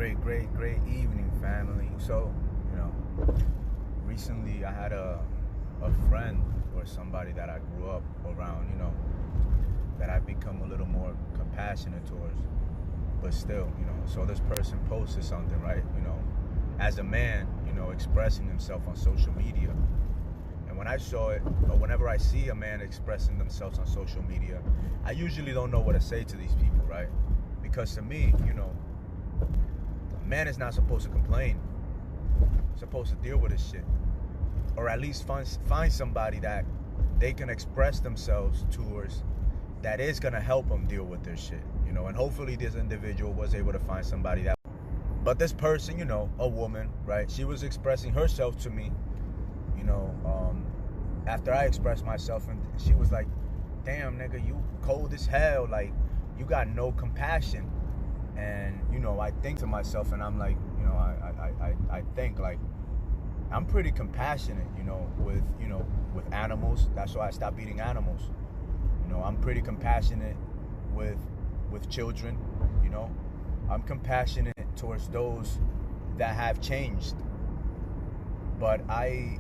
Great evening, family. So, recently I had a friend or somebody that I grew up around, that I've become a little more compassionate towards. But still, so this person posted something, right? As a man, expressing himself on social media. And when I saw it, or whenever I see a man expressing themselves on social media, I usually don't know what to say to these people, right? Because to me, a man is not supposed to complain. He's supposed to deal with his shit. Or at least find somebody that they can express themselves towards that is going to help them deal with their shit. And hopefully this individual was able to find somebody that. But this person, a woman, right? She was expressing herself to me, after I expressed myself, and she was like, damn, nigga, you cold as hell. Like, you got no compassion. And, I think to myself, and I'm like, I think, like, I'm pretty compassionate, with animals. That's why I stopped eating animals. I'm pretty compassionate with children, I'm compassionate towards those that have changed. But I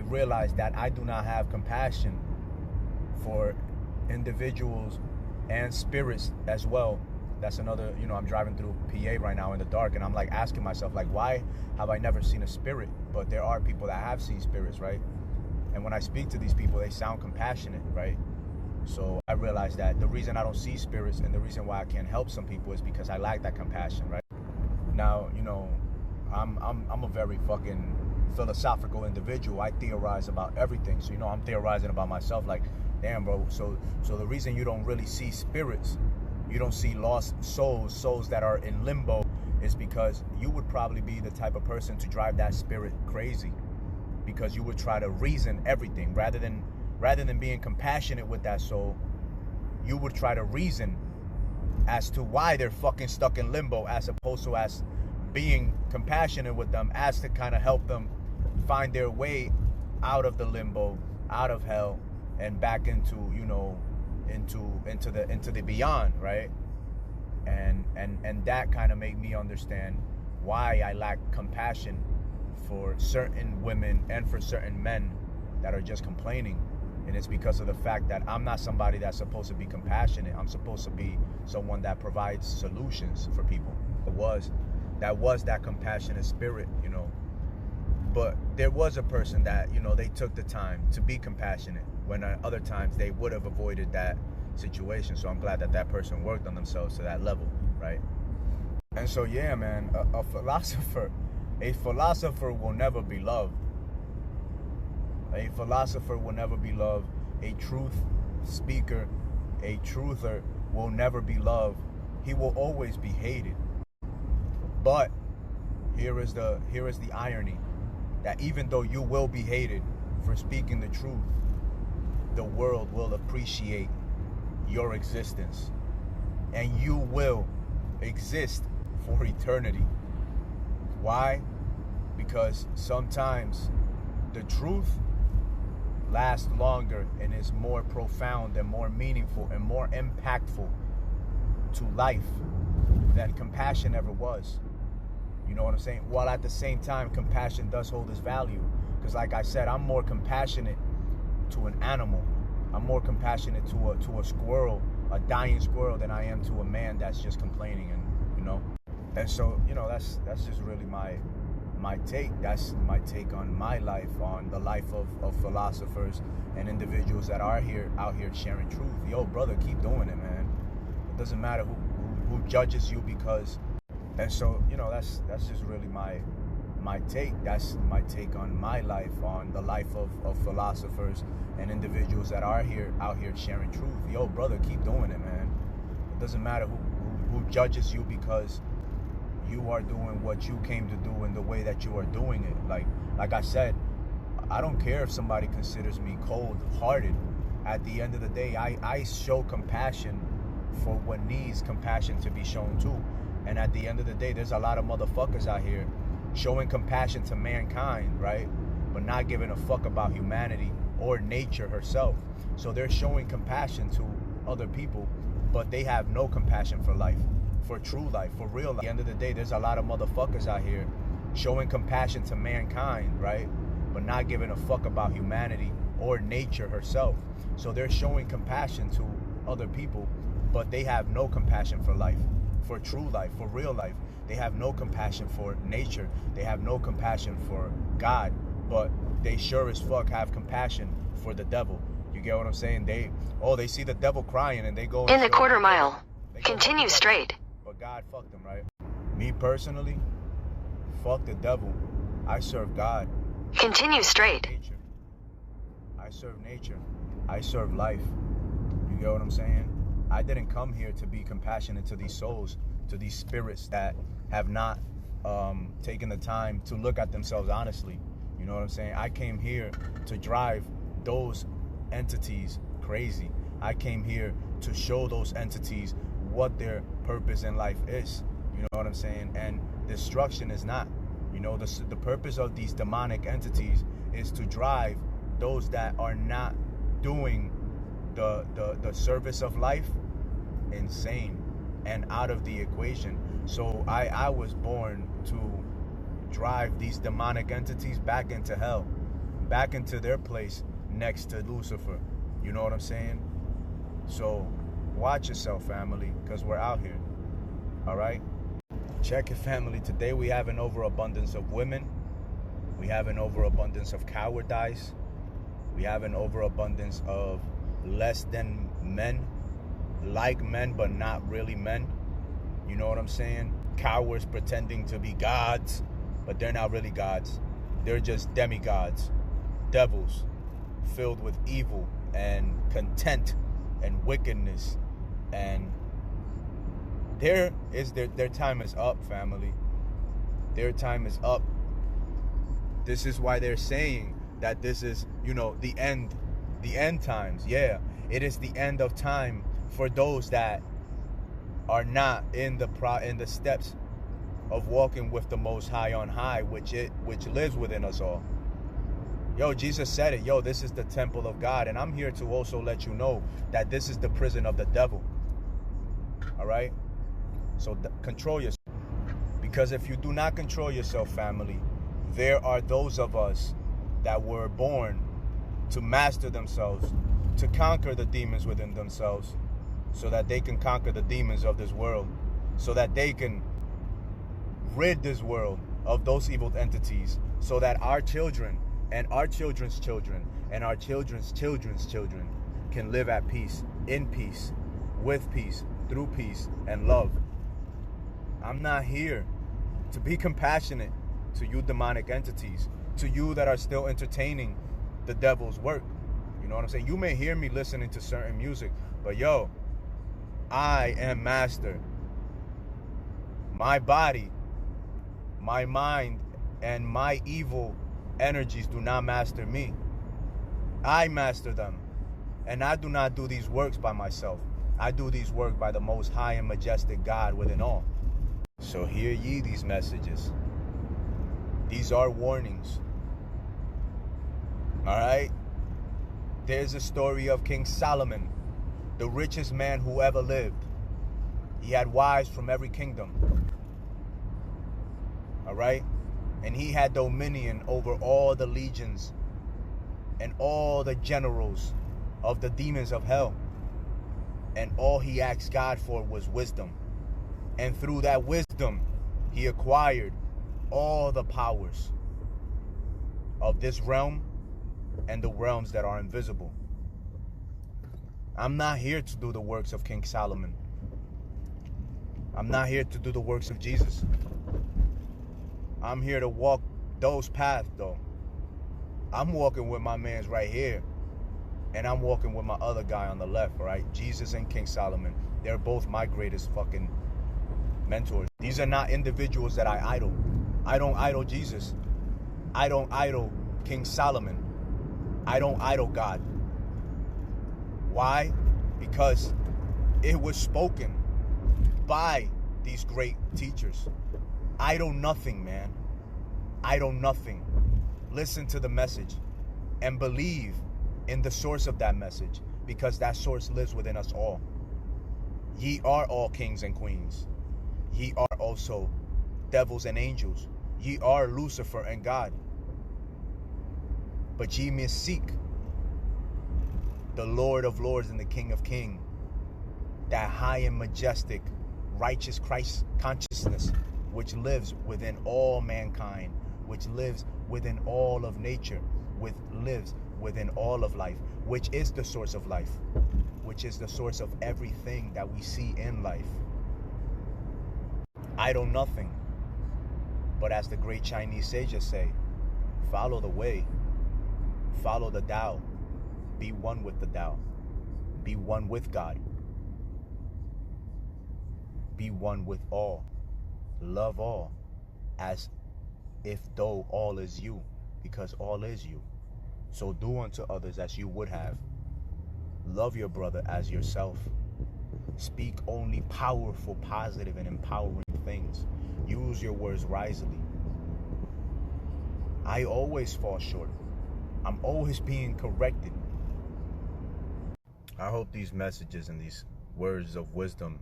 realize that I do not have compassion for individuals and spirits as well. That's another, I'm driving through PA right now in the dark, and I'm like asking myself, like, why have I never seen a spirit? But there are people that have seen spirits, right? And when I speak to these people, they sound compassionate, right? So I realize that the reason I don't see spirits and the reason why I can't help some people is because I lack that compassion, right? Now, I'm a very fucking philosophical individual. I theorize about everything. So, I'm theorizing about myself, like, damn, bro. So the reason you don't really see spirits, you don't see lost souls that are in limbo, is because you would probably be the type of person to drive that spirit crazy, because you would try to reason everything rather than being compassionate with that soul. You would try to reason as to why they're fucking stuck in limbo, as opposed to as being compassionate with them, as to kind of help them find their way out of the limbo, out of hell, and back into into the beyond, right? And that kind of made me understand why I lack compassion for certain women and for certain men that are just complaining. And it's because of the fact that I'm not somebody that's supposed to be compassionate. I'm supposed to be someone that provides solutions for people. That was that compassionate spirit, But there was a person that, they took the time to be compassionate when at other times they would have avoided that situation. So I'm glad that person worked on themselves to that level, right? And so, yeah, man, a philosopher will never be loved. A philosopher will never be loved. A truth speaker, a truther will never be loved. He will always be hated. But here is the irony, that even though you will be hated for speaking the truth, the world will appreciate your existence, and you will exist for eternity. Why? Because sometimes the truth lasts longer and is more profound and more meaningful and more impactful to life than compassion ever was. You know what I'm saying? While at the same time, compassion does hold its value. Because like I said, I'm more compassionate to an animal. I'm more compassionate to a squirrel, a dying squirrel, than I am to a man that's just complaining. And so, that's just really my take. That's my take on my life, on the life of philosophers and individuals that are out here sharing truth. Yo, brother, keep doing it, man. It doesn't matter who judges you, because. And so, that's just really my take. That's my take on my life, on the life of philosophers and individuals that are out here sharing truth. Yo, brother, keep doing it, man. It doesn't matter who judges you, because you are doing what you came to do in the way that you are doing it. Like I said, I don't care if somebody considers me cold-hearted. At the end of the day, I show compassion for what needs compassion to be shown to. And at the end of the day, there's a lot of motherfuckers out here showing compassion to mankind, right? But not giving a fuck about humanity or nature herself. So they're showing compassion to other people, but they have no compassion for life. for true life, for real life. At the end of the day, there's a lot of motherfuckers out here showing compassion to mankind, right? But not giving a fuck about humanity or nature herself. So they're showing compassion to other people, but they have no compassion for life, for true life, for real life. They have no compassion for nature. They have no compassion for God, but they sure as fuck have compassion for the devil. You get what I'm saying? They see the devil crying and they go in a quarter mile. Continue straight. But God fucked them, right? Me personally, fuck the devil. I serve God. Continue straight. Nature. I serve nature. I serve life. You get what I'm saying? I didn't come here to be compassionate to these souls, to these spirits that have not taken the time to look at themselves honestly. You know what I'm saying? I came here to drive those entities crazy. I came here to show those entities what their purpose in life is. You know what I'm saying? And destruction is not. You know, the purpose of these demonic entities is to drive those that are not doing the service of life insane and out of the equation. So I was born to drive these demonic entities back into hell, back into their place next to Lucifer. You know what I'm saying? So watch yourself, family, because we're out here. All right? Check it, family. Today we have an overabundance of women. We have an overabundance of cowardice. We have an overabundance of less than men, like men, but not really men. You know what I'm saying? Cowards pretending to be gods, but they're not really gods. They're just demigods, devils, filled with evil and content and wickedness. And their time is up, family. Their time is up. This is why they're saying that this is, the end times. Yeah, it is the end of time for those that are not in the steps of walking with the Most High on high, which lives within us all. Yo, Jesus said it. Yo, this is the temple of God, and I'm here to also let you know that this is the prison of the devil. All right? So control yourself. Because if you do not control yourself, family, there are those of us that were born to master themselves, to conquer the demons within themselves, so that they can conquer the demons of this world, so that they can rid this world of those evil entities, so that our children and our children's children and our children's children's children can live at peace, in peace, with peace, through peace and love. I'm not here to be compassionate to you demonic entities, to you that are still entertaining the devil's work. You know what I'm saying? You may hear me listening to certain music, but yo, I am master. My body, my mind, and my evil energies do not master me. I master them. And I do not do these works by myself. I do these works by the Most High and Majestic God within all. So hear ye these messages. These are warnings. All right? There's a story of King Solomon, the richest man who ever lived. He had wives from every kingdom. All right? And he had dominion over all the legions and all the generals of the demons of hell. And all he asked God for was wisdom. And through that wisdom, he acquired all the powers of this realm and the realms that are invisible. I'm not here to do the works of King Solomon. I'm not here to do the works of Jesus. I'm here to walk those paths, though. I'm walking with my mans right here. And I'm walking with my other guy on the left, right? Jesus and King Solomon. They're both my greatest fucking mentors. These are not individuals that I idol. I don't idol Jesus. I don't idol King Solomon. I don't idol God. Why? Because it was spoken by these great teachers. Idol nothing, man. Idol nothing. Listen to the message and believe in the source of that message, because that source lives within us all. Ye are all kings and queens. Ye are also devils and angels. Ye are Lucifer and God. But ye must seek the Lord of Lords and the King of Kings, that high and majestic, righteous Christ consciousness, which lives within all mankind, which lives within all of nature, which lives within all of life, which is the source of life, which is the source of everything that we see in life. Idle nothing, but as the great Chinese sages say, follow the way, follow the Tao, be one with the Tao, be one with God, be one with all, love all, as if though all is you, because all is you. So do unto others as you would have. Love your brother as yourself. Speak only powerful, positive, and empowering things. Use your words wisely. I always fall short. I'm always being corrected. I hope these messages and these words of wisdom,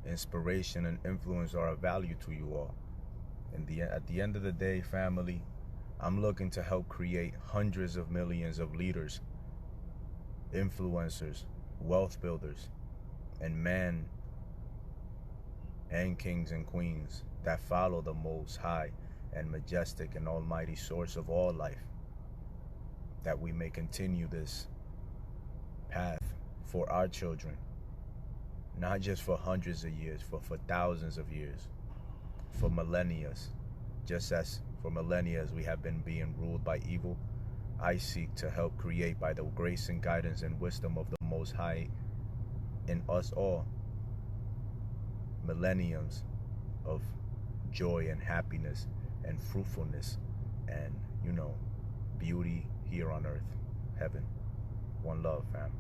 inspiration, and influence are of value to you all. At the end of the day, family, I'm looking to help create hundreds of millions of leaders, influencers, wealth builders, and men and kings and queens that follow the most high and majestic and almighty source of all life, that we may continue this path for our children, not just for hundreds of years, but for thousands of years, for millennia. Just as for millennia we have been being ruled by evil, I seek to help create, by the grace and guidance and wisdom of the Most High in us all, millenniums of joy and happiness and fruitfulness and, beauty here on earth, heaven. One love, fam.